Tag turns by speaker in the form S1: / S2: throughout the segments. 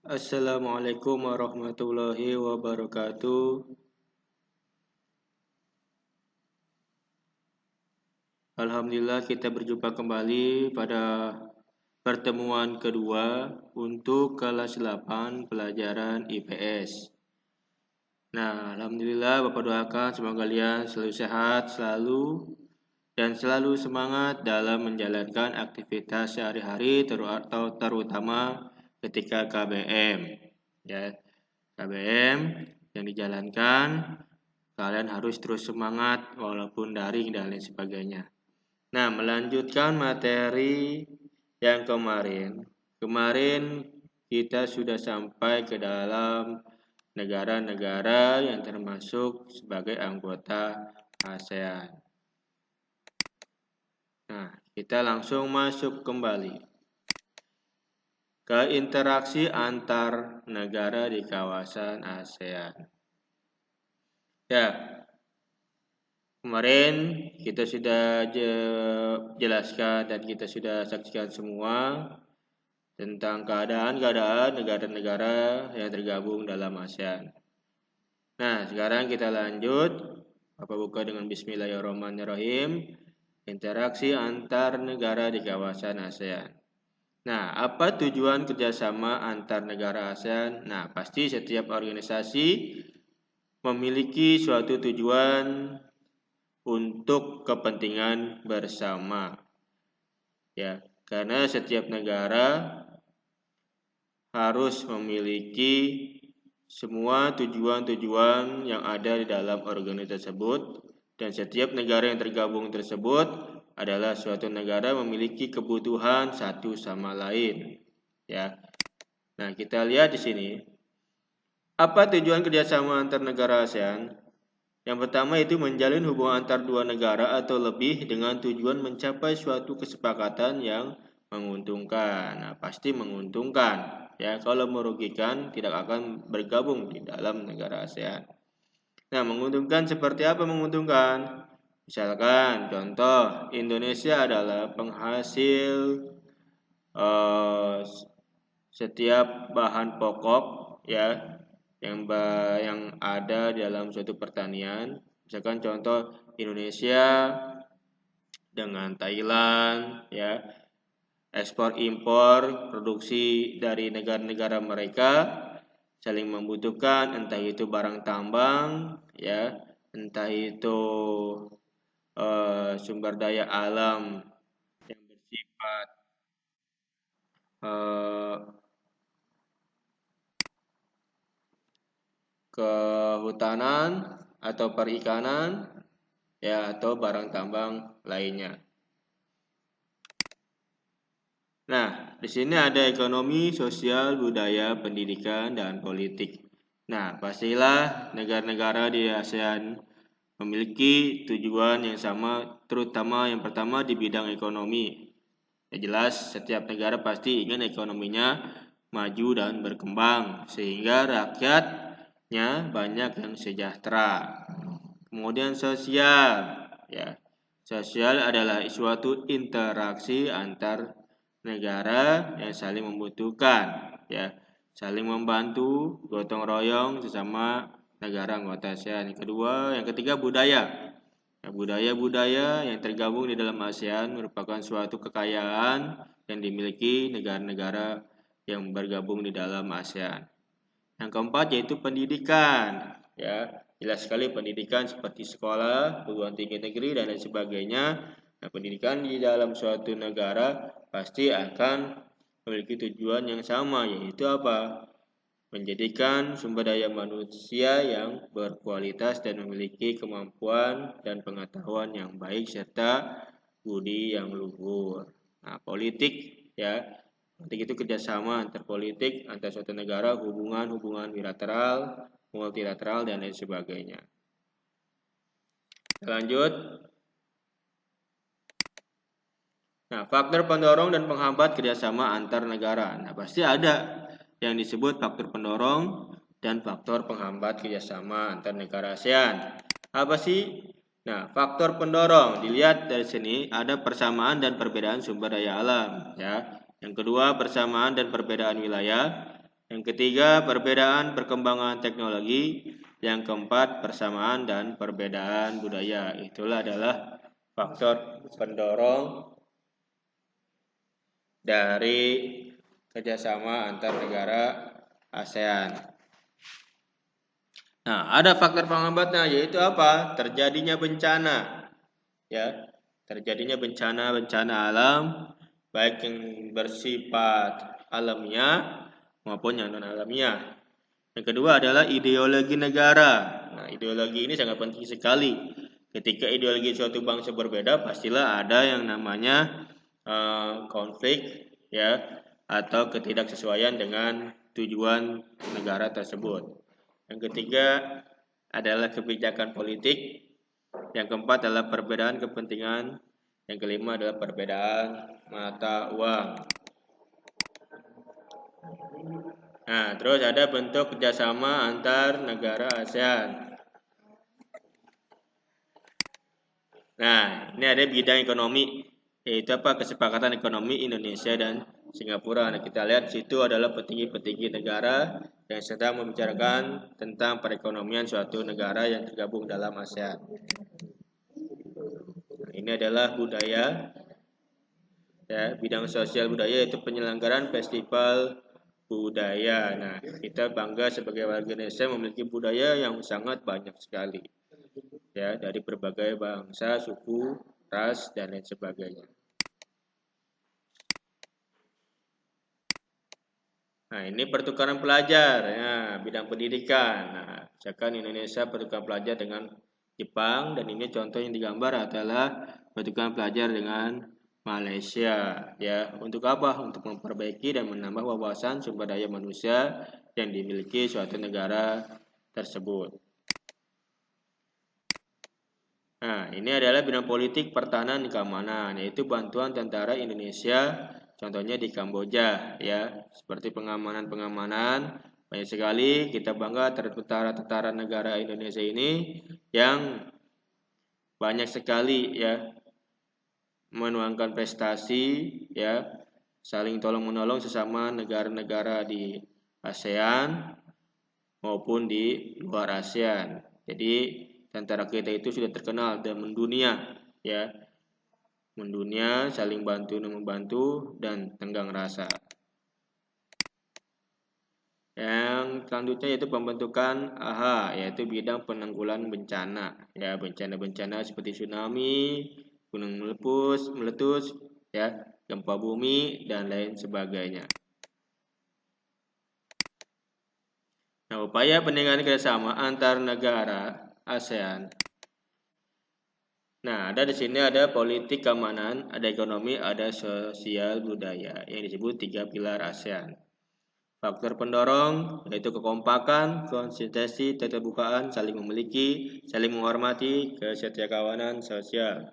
S1: Assalamualaikum warahmatullahi wabarakatuh. Alhamdulillah kita berjumpa kembali pada pertemuan kedua untuk kelas 8 pelajaran IPS. Nah, Alhamdulillah Bapak doakan semoga kalian selalu sehat, dan selalu semangat dalam menjalankan aktivitas sehari-hari terutama ketika KBM. Ya, KBM yang dijalankan, kalian harus terus semangat walaupun daring dan lain sebagainya. Nah, melanjutkan materi yang kemarin. Kemarin kita sudah sampai ke dalam negara-negara yang termasuk sebagai anggota ASEAN. Nah, kita langsung masuk kembali ke interaksi antar negara di kawasan ASEAN. Ya, kemarin kita sudah jelaskan dan kita sudah saksikan semua tentang keadaan negara-negara yang tergabung dalam ASEAN. Nah, sekarang kita lanjut. Bapak buka dengan Bismillahirrahmanirrahim. Interaksi antar negara di kawasan ASEAN. Nah, apa tujuan kerjasama antar negara ASEAN? Nah, pasti setiap organisasi memiliki suatu tujuan untuk kepentingan bersama. Ya, karena setiap negara harus memiliki semua tujuan-tujuan yang ada di dalam organisasi tersebut, dan setiap negara yang tergabung tersebut adalah suatu negara memiliki kebutuhan satu sama lain. Ya. Nah, kita lihat di sini. Apa tujuan kerjasama antar negara ASEAN? Yang pertama itu menjalin hubungan antar dua negara atau lebih dengan tujuan mencapai suatu kesepakatan yang menguntungkan. Nah, pasti menguntungkan. Ya, kalau merugikan tidak akan bergabung di dalam negara ASEAN. Nah, menguntungkan seperti apa menguntungkan? Misalkan contoh Indonesia adalah penghasil setiap bahan pokok ya yang ada di dalam suatu pertanian. Misalkan contoh Indonesia dengan Thailand ya, ekspor impor produksi dari negara-negara mereka saling membutuhkan, entah itu barang tambang ya, entah itu sumber daya alam yang bersifat kehutanan atau perikanan ya, atau barang tambang lainnya. Nah, di sini ada ekonomi, sosial, budaya, pendidikan, dan politik. Nah, pastilah negara-negara di ASEAN memiliki tujuan yang sama, terutama yang pertama di bidang ekonomi. Ya jelas, setiap negara pasti ingin ekonominya maju dan berkembang, sehingga rakyatnya banyak yang sejahtera. Kemudian sosial, ya. Sosial adalah suatu interaksi antar negara yang saling membutuhkan, ya, saling membantu, gotong royong sesama negara anggota ASEAN. Yang ketiga budaya. Nah, budaya-budaya yang tergabung di dalam ASEAN merupakan suatu kekayaan yang dimiliki negara-negara yang bergabung di dalam ASEAN. Yang keempat yaitu pendidikan, ya. Jelas sekali pendidikan seperti sekolah, perguruan tinggi negeri dan lain sebagainya. Nah, pendidikan di dalam suatu negara pasti akan memiliki tujuan yang sama, yaitu apa? Menjadikan sumber daya manusia yang berkualitas dan memiliki kemampuan dan pengetahuan yang baik serta budi yang luhur. Nah, politik ya, politik itu kerjasama antar politik antar suatu negara, hubungan bilateral, multilateral dan lain sebagainya. Lanjut. Nah, faktor pendorong dan penghambat kerjasama antar negara. Nah, pasti ada yang disebut faktor pendorong dan faktor penghambat kerjasama antar negara ASEAN. Apa sih? Nah, faktor pendorong dilihat dari sini ada persamaan dan perbedaan sumber daya alam, ya. Yang kedua persamaan dan perbedaan wilayah. Yang ketiga, perbedaan perkembangan teknologi. Yang keempat, persamaan dan perbedaan budaya. Itulah adalah faktor pendorong dari kerjasama antar negara ASEAN. Nah, ada faktor penghambatnya, yaitu apa? Terjadinya bencana. Ya, terjadinya bencana alam, baik yang bersifat alamiah maupun yang non alamiah. Yang kedua adalah ideologi negara. Nah, ideologi ini sangat penting sekali. Ketika ideologi suatu bangsa berbeda, pastilah ada yang namanya konflik, ya, atau ketidaksesuaian dengan tujuan negara tersebut. Yang ketiga adalah kebijakan politik. Yang keempat adalah perbedaan kepentingan. Yang kelima adalah perbedaan mata uang. Nah, terus ada bentuk kerjasama antar negara ASEAN. Nah, ini ada bidang ekonomi, yaitu apa? Kesepakatan ekonomi Indonesia dan Singapura. Nah, kita lihat situ adalah petinggi-petinggi negara yang sedang membicarakan tentang perekonomian suatu negara yang tergabung dalam ASEAN. Nah, ini adalah budaya, ya, bidang sosial budaya yaitu penyelenggaraan festival budaya. Nah, kita bangga sebagai warga Indonesia memiliki budaya yang sangat banyak sekali, ya, dari berbagai bangsa, suku, ras, dan lain sebagainya. Nah, ini pertukaran pelajar, ya, bidang pendidikan. Nah, misalkan Indonesia pertukaran pelajar dengan Jepang, dan ini contoh yang digambar adalah pertukaran pelajar dengan Malaysia, ya. Untuk apa? Untuk memperbaiki dan menambah wawasan sumber daya manusia yang dimiliki suatu negara tersebut. Nah, ini adalah bidang politik, pertahanan, dan keamanan, yaitu bantuan tentara Indonesia, contohnya di Kamboja, ya, seperti pengamanan banyak sekali. Kita bangga terhadap tentara negara Indonesia ini yang banyak sekali, ya, menuangkan prestasi, ya, saling tolong menolong sesama negara-negara di ASEAN maupun di luar ASEAN. Jadi tentara kita itu sudah terkenal dan mendunia, ya, mendunia, saling bantu dan membantu, dan tenggang rasa. Yang selanjutnya yaitu pembentukan AHA, yaitu bidang penanggulangan bencana, ya, bencana-bencana seperti tsunami, gunung meletus, ya, gempa bumi, dan lain sebagainya. Nah, upaya peningkatan kerjasama antar negara ASEAN. Nah, ada di sini ada politik keamanan, ada ekonomi, ada sosial budaya yang disebut 3 pilar ASEAN. Faktor pendorong yaitu kekompakan, konsistensi, keterbukaan, saling memiliki, saling menghormati, kesetiakawanan sosial.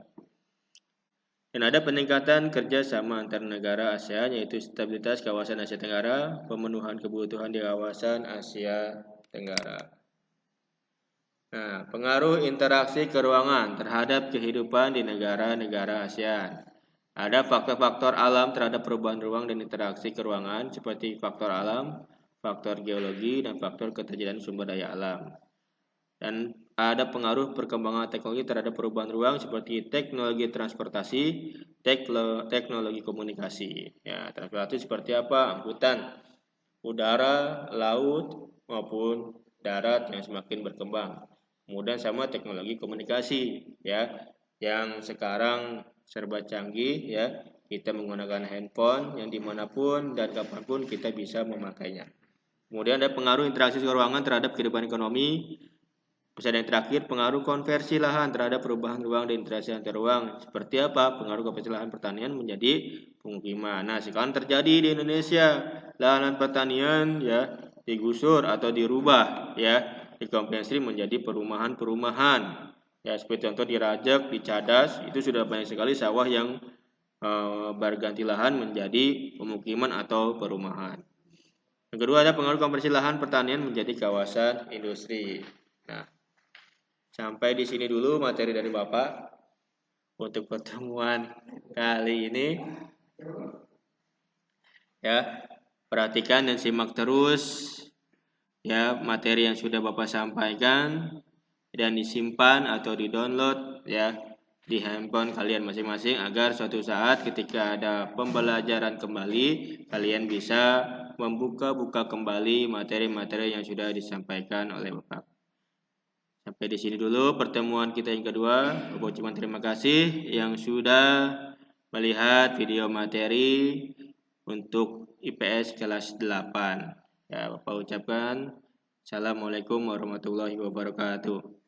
S1: Dan ada peningkatan kerjasama antar negara ASEAN yaitu stabilitas kawasan Asia Tenggara, pemenuhan kebutuhan di kawasan Asia Tenggara. Nah, pengaruh interaksi keuangan terhadap kehidupan di negara-negara ASEAN. Ada faktor-faktor alam terhadap perubahan ruang dan interaksi keuangan seperti faktor alam, faktor geologi, dan faktor ketersediaan sumber daya alam. Dan ada pengaruh perkembangan teknologi terhadap perubahan ruang seperti teknologi transportasi, teknologi komunikasi. Ya, transportasi seperti apa? Angkutan udara, laut, maupun darat yang semakin berkembang. Kemudian sama teknologi komunikasi, ya, yang sekarang serba canggih, ya, kita menggunakan handphone yang dimanapun dan kapanpun kita bisa memakainya. Kemudian ada pengaruh interaksi keuangan terhadap kehidupan ekonomi. Misalnya yang terakhir, pengaruh konversi lahan terhadap perubahan ruang dan interaksi antar ruang. Seperti apa? Pengaruh konversi lahan pertanian menjadi pemukiman. Nah, sekarang terjadi di Indonesia, lahan pertanian, ya, digusur atau dirubah, ya, dikonversi menjadi perumahan-perumahan. Ya, seperti contoh di Rajak, di Cadas, itu sudah banyak sekali sawah yang berganti lahan menjadi pemukiman atau perumahan. Yang kedua ada pengaruh konversi lahan pertanian menjadi kawasan industri. Nah, sampai di sini dulu materi dari Bapak untuk pertemuan kali ini. Ya. Perhatikan dan simak terus ya materi yang sudah Bapak sampaikan dan disimpan atau di-download ya di handphone kalian masing-masing agar suatu saat ketika ada pembelajaran kembali kalian bisa membuka-buka kembali materi-materi yang sudah disampaikan oleh Bapak. Sampai di sini dulu pertemuan kita yang kedua. Bapak cuma terima kasih yang sudah melihat video materi untuk IPS kelas 8. Ya, Bapak ucapkan Assalamualaikum warahmatullahi wabarakatuh.